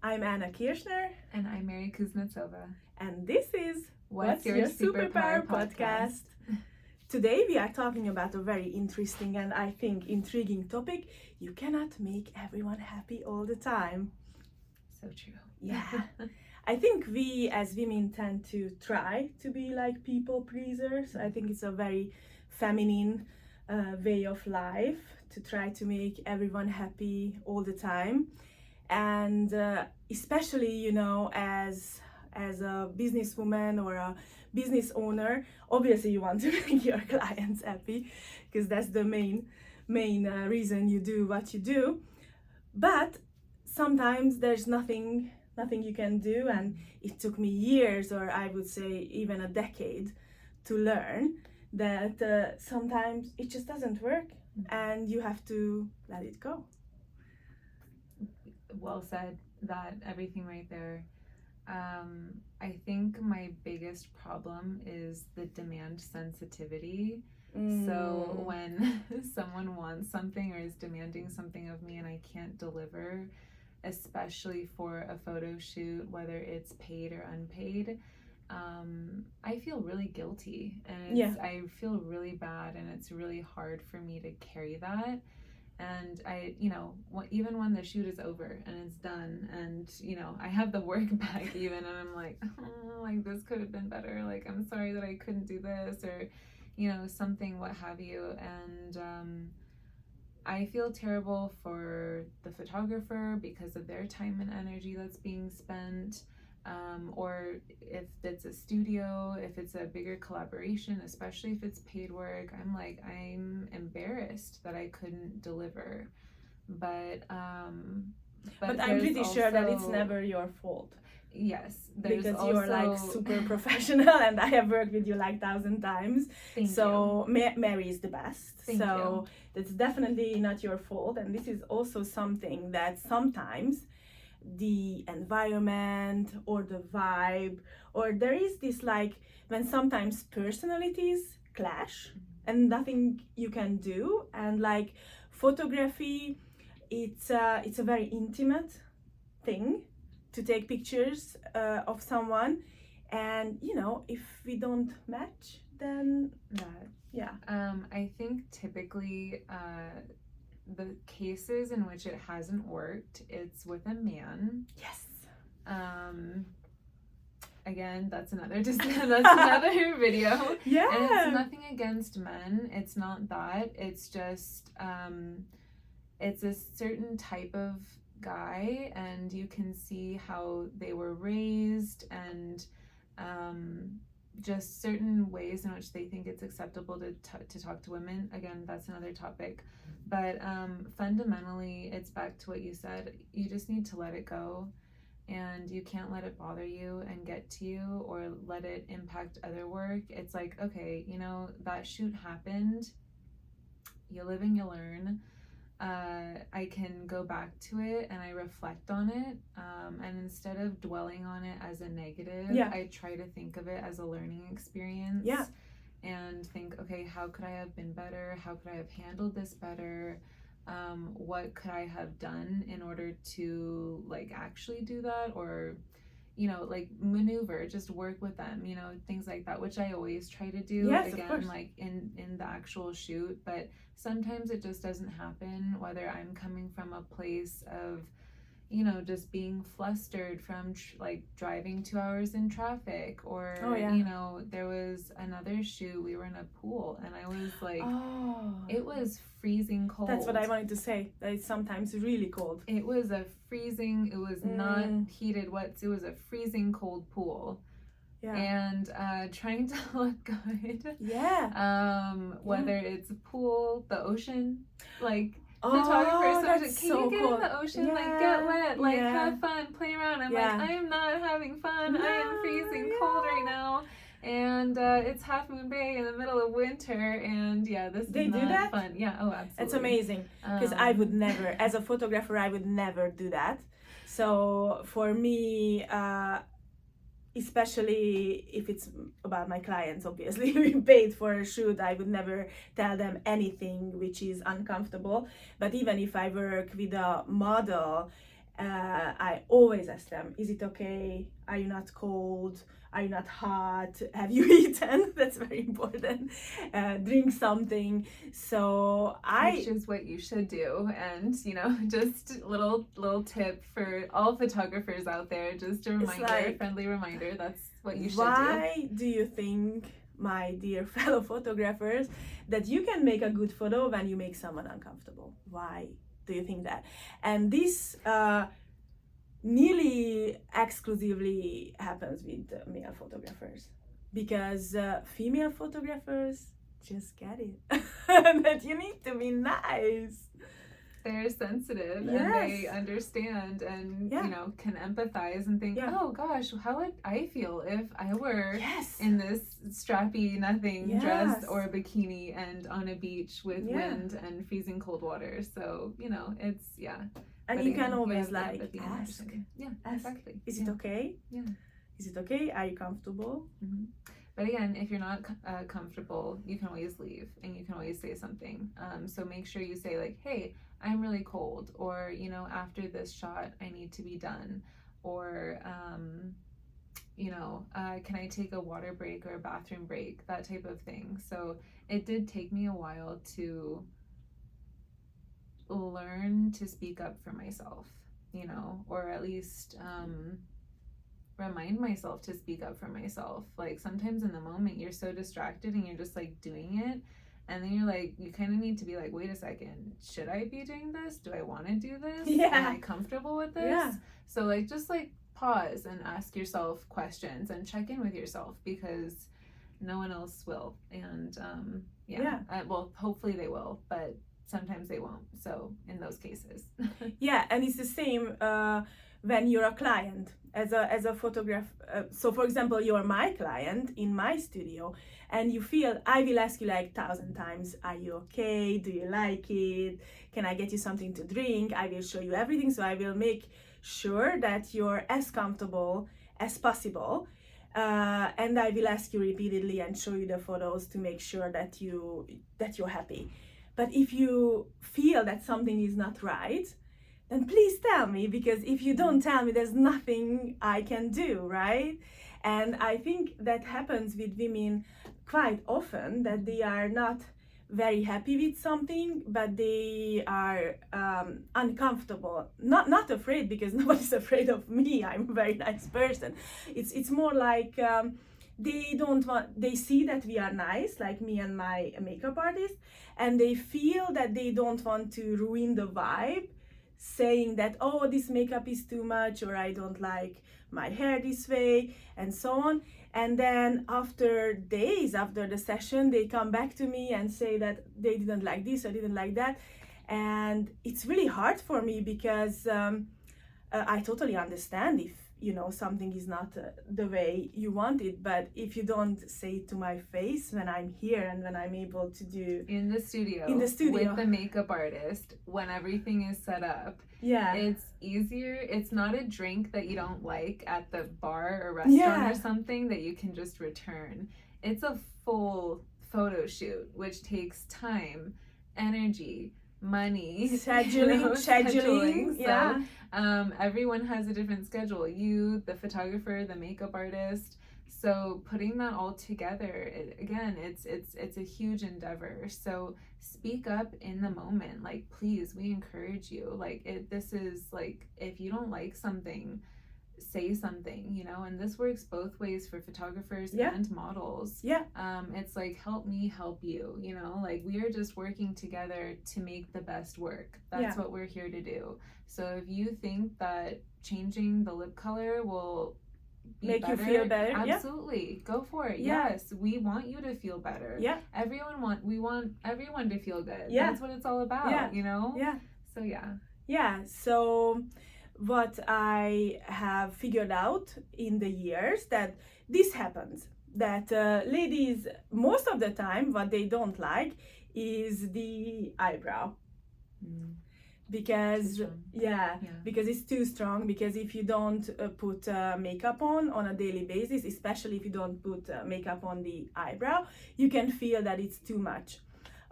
I'm Anna Kirchner. And I'm Mary Kuznetsova. And this is What's Your Superpower podcast? Today we are talking about a very interesting and I think intriguing topic. You cannot make everyone happy all the time. So true. Yeah. I think we as women tend to try to be like people pleasers. I think it's a very feminine way of life to try to make everyone happy all the time. And especially, as a businesswoman or a business owner, obviously you want to make your clients happy because that's the main reason you do what you do. But sometimes there's nothing you can do, and it took me years, or I would say even a decade, to learn that sometimes it just doesn't work and you have to let it go. Well said, that everything right there. I think my biggest problem is the demand sensitivity. So when someone wants something or is demanding something of me and I can't deliver, especially for a photo shoot, whether it's paid or unpaid, I feel really guilty and I feel really bad, and it's really hard for me to carry that. And I, even when the shoot is over and it's done and, I have the work back even, and I'm like, oh, like this could have been better. Like, I'm sorry that I couldn't do this, or, something, what have you. And I feel terrible for the photographer because of their time and energy that's being spent. Or if it's a studio, if it's a bigger collaboration, especially if it's paid work, I'm embarrassed that I couldn't deliver. But I'm pretty sure that it's never your fault. Yes, because you're like super professional, and I have worked with you like 1,000 times. So Mary is the best. Thank you. That's definitely not your fault, and this is also something that sometimes the environment or the vibe, or there is this like when sometimes personalities clash and nothing you can do. And like photography, it's a very intimate thing to take pictures of someone, and if we don't match, then I think typically the cases in which it hasn't worked, it's with a man. Yes. Again, that's another video. Yeah. And it's nothing against men. It's not that. It's just it's a certain type of guy, and you can see how they were raised, and just certain ways in which they think it's acceptable to talk to women. Again, that's another topic. But fundamentally, it's back to what you said. You just need to let it go, and you can't let it bother you and get to you or let it impact other work. It's like, okay, that shoot happened. You live and you learn. I can go back to it and I reflect on it, and instead of dwelling on it as a negative, I try to think of it as a learning experience. And think, okay, how could I have been better? How could I have handled this better? What could I have done in order to actually do that, or maneuver, just work with them, things like that, which I always try to do. Yes, again, in the actual shoot. But sometimes it just doesn't happen, whether I'm coming from a place of just being flustered from driving 2 hours in traffic, or there was another shoot, we were in a pool and I was like, it was freezing cold. That's what I wanted to say, that it's sometimes really cold. It was not heated, it was a freezing cold pool. And trying to look good. Whether it's a pool, the ocean, photographers, can you get in the ocean, get wet, have fun, play around. I'm like, I am not having fun. I am freezing cold right now, and it's Half Moon Bay in the middle of winter, and this is not fun. Absolutely. It's amazing, because I would never, as a photographer, I would never do that. So for me, especially if it's about my clients, obviously we paid for a shoot, I would never tell them anything which is uncomfortable. But even if I work with a model I always ask them, is it okay? Are you not cold? Are you not hot? Have you eaten? That's very important. Drink something. So which is what you should do. And just little tip for all photographers out there, just a reminder, friendly reminder, that's what you should do. Why do you think, my dear fellow photographers, that you can make a good photo when you make someone uncomfortable? Why do you think that? And this nearly exclusively happens with male photographers, because female photographers just get it that you need to be nice. They're sensitive, and they understand, and can empathize and think, oh gosh, how would I feel if I were in this strappy nothing dress or a bikini and on a beach with wind and freezing cold water. So it's and you can always ask, exactly, is it okay? Is it okay? Are you comfortable? Mm-hmm. But again, if you're not comfortable, you can always leave, and you can always say something. So make sure you say, like, hey, I'm really cold, or after this shot I need to be done, or can I take a water break or a bathroom break, that type of thing. So it did take me a while to learn to speak up for myself, or at least remind myself to speak up for myself. Like, sometimes in the moment you're so distracted and you're just like doing it, and then you're like, you kind of need to be like, wait a second, should I be doing this? Do I want to do this? Am I comfortable with this? So like, just like pause and ask yourself questions and check in with yourself, because no one else will. And well, hopefully they will, but sometimes they won't. So in those cases. And it's the same when you're a client as a photographer. So for example, you're my client in my studio, and you feel, I will ask you like 1,000 times, are you okay? Do you like it? Can I get you something to drink? I will show you everything. So I will make sure that you're as comfortable as possible. And I will ask you repeatedly and show you the photos to make sure that you're happy. But if you feel that something is not right, then please tell me, because if you don't tell me, there's nothing I can do, right? And I think that happens with women quite often, that they are not very happy with something, but they are uncomfortable, not afraid, because nobody's afraid of me. I'm a very nice person. It's more like they see that we are nice, like me and my makeup artist, and they feel that they don't want to ruin the vibe, saying that, oh, this makeup is too much, or I don't like my hair this way, and so on. And then after days after the session, they come back to me and say that they didn't like this or didn't like that. And it's really hard for me, because I totally understand if something is not the way you want it, but if you don't say it to my face when I'm here and when I'm able to do in the studio with the makeup artist, when everything is set up, it's easier. It's not a drink that you don't like at the bar or restaurant or something that you can just return. It's a full photo shoot, which takes time, energy, money, scheduling. So everyone has a different schedule. You, the photographer, the makeup artist. So putting that all together, it's a huge endeavor. So speak up in the moment. Like, please, we encourage you. Like, this is like, if you don't like something, say something, and this works both ways for photographers and models. It's like, help me help you, like, we are just working together to make the best work. That's what we're here to do. So if you think that changing the lip color will make better, you feel better, absolutely, go for it. Yes, we want you to feel better. We want everyone to feel good. That's what it's all about. So what I have figured out in the years, that this happens, that ladies, most of the time, what they don't like is the eyebrow. Because because it's too strong. Because if you don't put makeup on a daily basis, especially if you don't put makeup on the eyebrow, you can feel that it's too much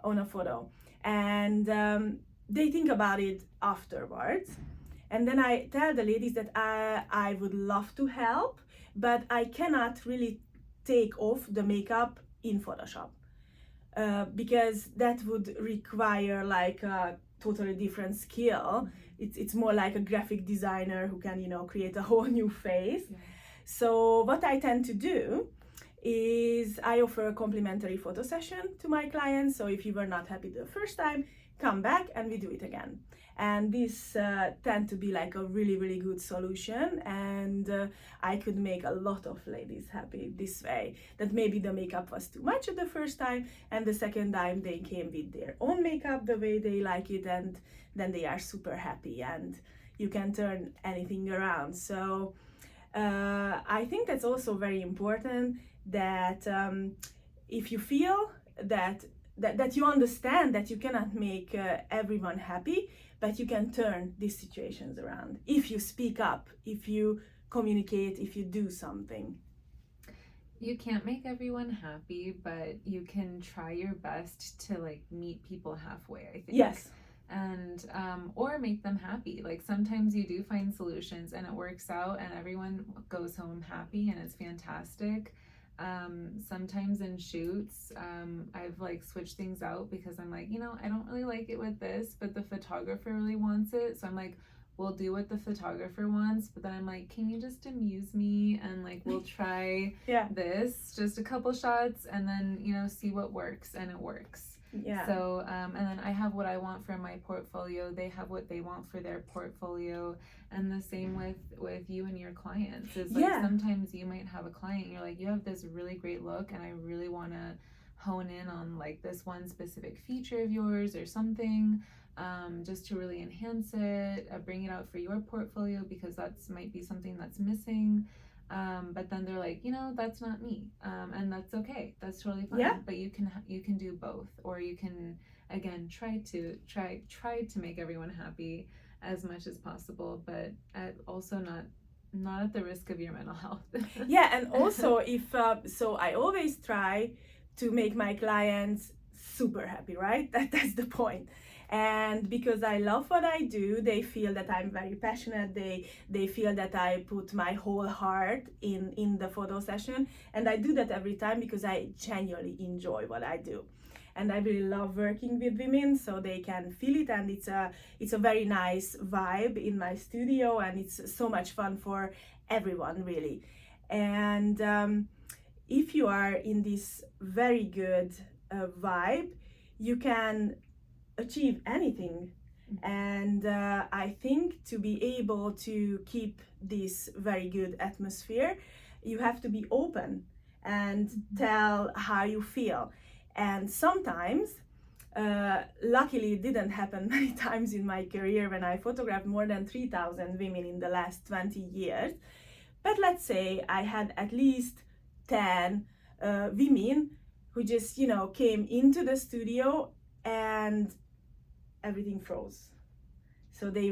on a photo. And they think about it afterwards, And then I tell the ladies that I would love to help, but I cannot really take off the makeup in Photoshop. Because that would require like a totally different skill. It's more like a graphic designer who can, create a whole new face. Yeah. So what I tend to do is I offer a complimentary photo session to my clients. So if you were not happy the first time, come back and we do it again. And this tend to be like a really, really good solution. And I could make a lot of ladies happy this way, that maybe the makeup was too much at the first time, and the second time they came with their own makeup the way they like it, and then they are super happy, and you can turn anything around. So I think that's also very important, that if you feel that you understand that you cannot make everyone happy, but you can turn these situations around if you speak up, if you communicate, if you do something. You can't make everyone happy, but you can try your best to like meet people halfway, I think. Yes. And or make them happy. Like sometimes you do find solutions and it works out and everyone goes home happy and it's fantastic. Sometimes in shoots, I've like switched things out because I'm like, I don't really like it with this, but the photographer really wants it. So I'm like, we'll do what the photographer wants, but then I'm like, can you just amuse me? And like, we'll try this, just a couple shots, and then, see what works, and it works. Yeah. So, and then I have what I want for my portfolio. They have what they want for their portfolio. And the same with you and your clients. Is like sometimes you might have a client, you're like, you have this really great look and I really want to hone in on like this one specific feature of yours or something, just to really enhance it, bring it out for your portfolio because that's might be something that's missing. But then they're like, that's not me, and that's okay. That's totally fine. Yeah. But you can do both, or you can again try to make everyone happy as much as possible, but also not at the risk of your mental health. Yeah, and also if so, I always try to make my clients super happy, right? That's the point. And because I love what I do, they feel that I'm very passionate. They feel that I put my whole heart in the photo session. And I do that every time because I genuinely enjoy what I do. And I really love working with women so they can feel it. And it's a very nice vibe in my studio. And it's so much fun for everyone, really. And if you are in this very good vibe, you can achieve anything. And I think to be able to keep this very good atmosphere, you have to be open and tell how you feel. And sometimes, luckily it didn't happen many times in my career when I photographed more than 3,000 women in the last 20 years, but let's say I had at least 10 women who just came into the studio and everything froze. So they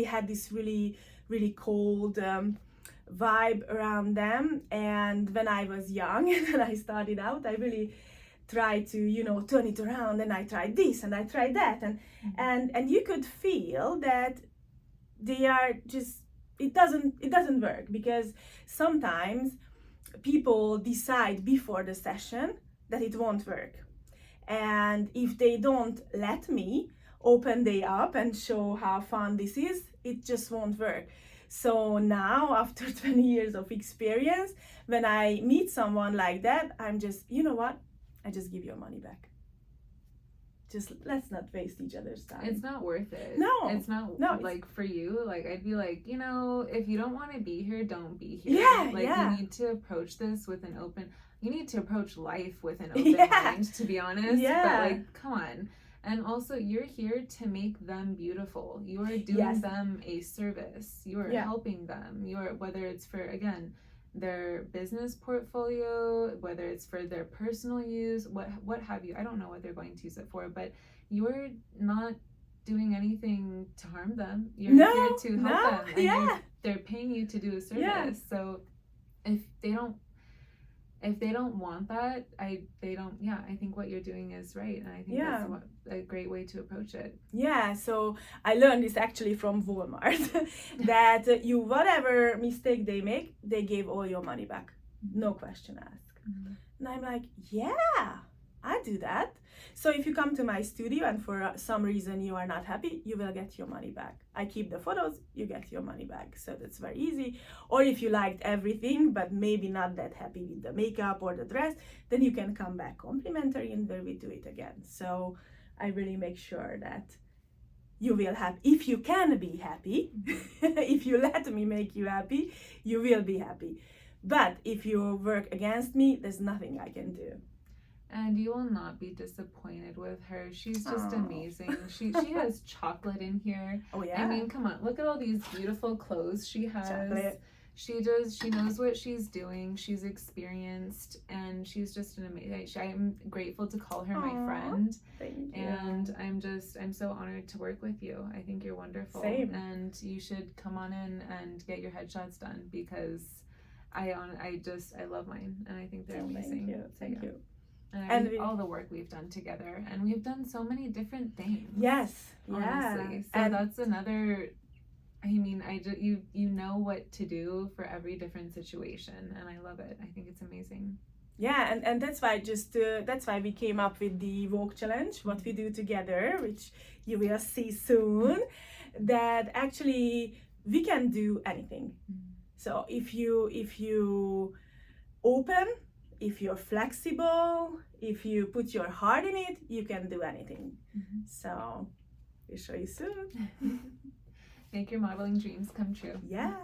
had this really, really cold vibe around them. And when I was young and when I started out, I really tried to turn it around, and I tried this and I tried that, and you could feel that they are just, it doesn't work, because sometimes people decide before the session that it won't work. And if they don't let me open day up and show how fun this is, it just won't work. So now, after 20 years of experience, when I meet someone like that, I'm just, you know what? I just give your money back. Just let's not waste each other's time. It's not worth it. No. It's not, like, for you, like, I'd be like, if you don't want to be here, don't be here. Yeah, like, yeah. You need to approach this with an open, you need to approach life with an open mind, to be honest. Yeah. But, like, come on. And also, you're here to make them beautiful. You are doing them a service. You are helping them. Whether it's for, again, their business portfolio, whether it's for their personal use, what have you. I don't know what they're going to use it for, but you're not doing anything to harm them. You're here to help them. And they're paying you to do a service. So if they don't, if they don't want that, I think what you're doing is right, and I think Yeah. that's a great way to approach it. Yeah, so I learned this actually from Walmart that you whatever mistake they make, they gave all your money back, no question asked. Mhm. And I'm like, yeah, I do that. So if you come to my studio and for some reason you are not happy, you will get your money back. I keep the photos, you get your money back. So that's very easy. Or if you liked everything, but maybe not that happy with the makeup or the dress, then you can come back complimentary and then we do it again. So I really make sure that you will have, if you can be happy, if you let me make you happy, you will be happy. But if you work against me, there's nothing I can do. And you will not be disappointed with her. She's just Aw. amazing. She has chocolate in here. Oh yeah. I mean, come on, look at all these beautiful clothes she has. Chocolate. She knows what she's doing. She's experienced, and she's just an amazing. I'm grateful to call her my Aw. friend, Thank you. and I'm so honored to work with you. I think you're wonderful. Same. And you should come on in and get your headshots done, because I love mine, and I think they're amazing. Thank you. So, Thank yeah. you. And all the work we've done together, and we've done so many different things. Yes. Honestly. Yeah. So And that's another. I mean, you know what to do for every different situation, and I love it. I think it's amazing. yeah, and that's why that's why we came up with the Vogue challenge, what we do together, which you will see soon. That actually we can do anything. So if you open, if you're flexible, if you put your heart in it, you can do anything. Mhm. So we'll show you soon. Make your modeling dreams come true. Yeah.